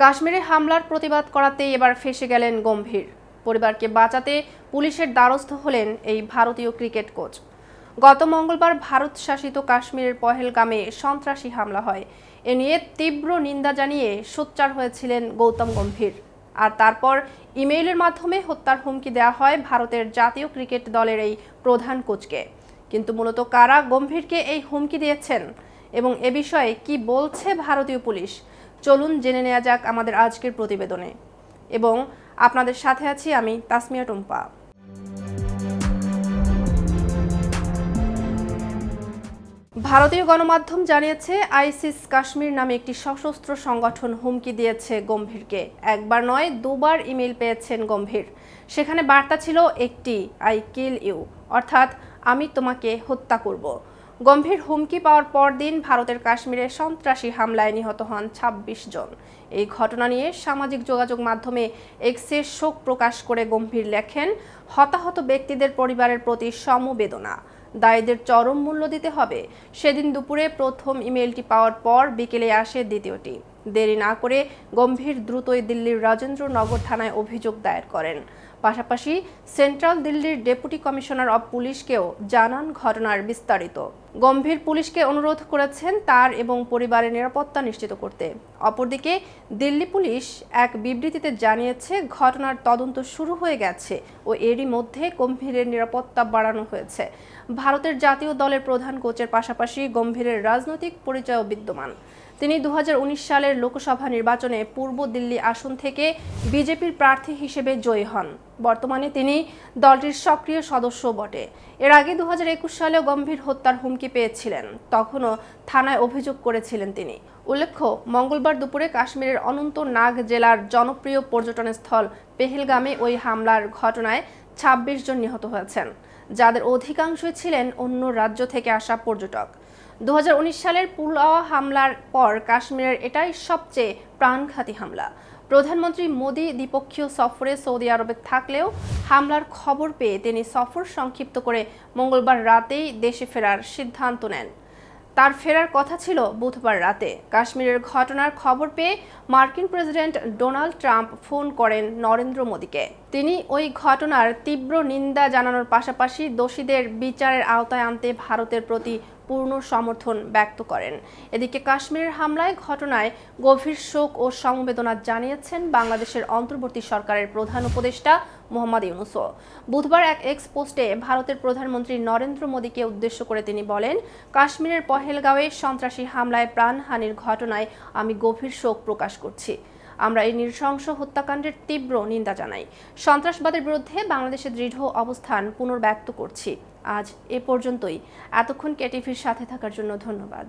কাশ্মীরে হামলার প্রতিবাদ করাতেই এবার ফেঁসে গেলেন গম্ভীর। পরিবারকে বাঁচাতে পুলিশের দ্বারস্থ হলেন এই ভারতীয় ক্রিকেট কোচ। গত মঙ্গলবার ভারত শাসিত কাশ্মীরের পহেলগামে সন্ত্রাসী হামলা হয়। এ নিয়ে তীব্র নিন্দা জানিয়ে সোচ্চার হয়েছিলেন গৌতম গম্ভীর। আর তারপর ইমেইলের মাধ্যমে হত্যার হুমকি দেওয়া হয় ভারতের জাতীয় ক্রিকেট দলের এই প্রধান কোচকে। কিন্তু মূলত কারা গম্ভীরকে এই হুমকি দিয়েছেন এবং এ বিষয়ে কি বলছে ভারতীয় পুলিশ, চলুন জেনে নেওয়া যাক আমাদের আজকের প্রতিবেদনে। এবং আপনাদের সাথে আছি আমি তাসমিয়া টুম্পা। ভারতীয় গণমাধ্যম জানিয়েছে, আইসিস কাশ্মীর নামে একটি সশস্ত্র সংগঠন হুমকি দিয়েছে গম্ভীরকে। একবার নয়, দুবার ইমেল পেয়েছেন গম্ভীর। সেখানে বার্তা ছিল একটি, আই কিল ইউ, অর্থাৎ আমি তোমাকে হত্যা করব। গম্ভীর হুমকি পাওয়ার পরদিন ভারতের কাশ্মীরে সন্ত্রাসী হামলায় নিহত হন ২৬ জন। এই ঘটনা নিয়ে সামাজিক যোগাযোগ মাধ্যমে এক্সে শোক প্রকাশ করে গম্ভীর লেখেন, হতাহত ব্যক্তিদের পরিবারের প্রতি সমবেদনা, দায়ীদের চরম মূল্য দিতে হবে। সেদিন দুপুরে প্রথম ইমেলটি পাওয়ার পর বিকেলে আসে দ্বিতীয়টি। দেরি না করে গম্ভীর দ্রুতই দিল্লির রাজেন্দ্রনগর থানায় অভিযোগ দায়ের করেন। পাশাপাশি সেন্ট্রাল দিল্লির ডেপুটি কমিশনার অব পুলিশকেও জানান ঘটনার বিস্তারিত। গম্ভীর পুলিশকে অনুরোধ করেছেন তার এবং পরিবারের নিরাপত্তা নিশ্চিত করতে। অপরদিকে দিল্লি পুলিশ এক বিবৃতিতে জানিয়েছে, ঘটনার তদন্ত শুরু হয়ে গেছে ও এরই মধ্যে গম্ভীরের নিরাপত্তা বাড়ানো হয়েছে। ভারতের জাতীয় দলের প্রধান কোচের পাশাপাশি গম্ভীরের রাজনৈতিক পরিচয়ও বিদ্যমান। তিনি ২০১৯ সালের লোকসভা নির্বাচনে পূর্ব দিল্লি আসন থেকে বিজেপির প্রার্থী হিসেবে জয়ী হন। বর্তমানে তিনি দলটির সক্রিয় সদস্য বটে। এর আগে ২০২১ সালেও গম্ভীর হত্যার হুমকি পেয়েছিলেন, তখনও থানায় অভিযোগ করেছিলেন তিনি। উল্লেখ্য, মঙ্গলবার দুপুরে কাশ্মীরের অনন্তনাগ জেলার জনপ্রিয় পর্যটন স্থল পেহেলগামে ওই হামলার ঘটনায় ২৬ জন নিহত হয়েছেন, যাদের অধিকাংশই ছিলেন অন্য রাজ্য থেকে আসা পর্যটক। ২০১৯ সালের পুলওয়ামা হামলার পর কাশ্মীরের এটাই সবচেয়ে প্রাণঘাতী হামলা। প্রধানমন্ত্রী মোদি দ্বিপক্ষীয় সফরে সৌদি আরবে থাকলেও হামলার খবর পেয়ে তিনি সফর সংক্ষিপ্ত করে মঙ্গলবার রাতেই দেশে ফেরার সিদ্ধান্ত নেন। তার ফেরার কথা ছিল বুধবার রাতে। কাশ্মীরের ঘটনার খবর পেয়ে মার্কিন প্রেসিডেন্ট ডোনাল্ড ট্রাম্প ফোন করেন নরেন্দ্র মোদিকে। তিনি ওই ঘটনার তীব্র নিন্দা জানানোর পাশাপাশি দোষীদের বিচারের আওতায় আনতে ভারতের প্রতি পূর্ণ সমর্থন ব্যক্ত করেন। এদিকে কাশ্মীরের হামলায় ঘটনায় গভীর শোক ও সমবেদনা জানিয়েছেন বাংলাদেশের অন্তর্বর্তী সরকারের প্রধান উপদেষ্টা মোহাম্মদ ইউনূসও। বুধবার এক এক্স পোস্টে ভারতের প্রধানমন্ত্রী নরেন্দ্র মোদীকে উদ্দেশ্য করে তিনি বলেন, কাশ্মীরের পহেলগাঁওয়ে সন্ত্রাসী হামলায় প্রাণহানির ঘটনায় আমি গভীর শোক প্রকাশ করছি। আমরা এই নৃশংস হত্যাকাণ্ডের তীব্র নিন্দা জানাই। সন্ত্রাসবাদের বিরুদ্ধে বাংলাদেশের দৃঢ় অবস্থান পুনর্ব্যক্ত করছি। আজ এ পর্যন্তই। এতক্ষণ কেটিভির সাথে থাকার জন্য ধন্যবাদ।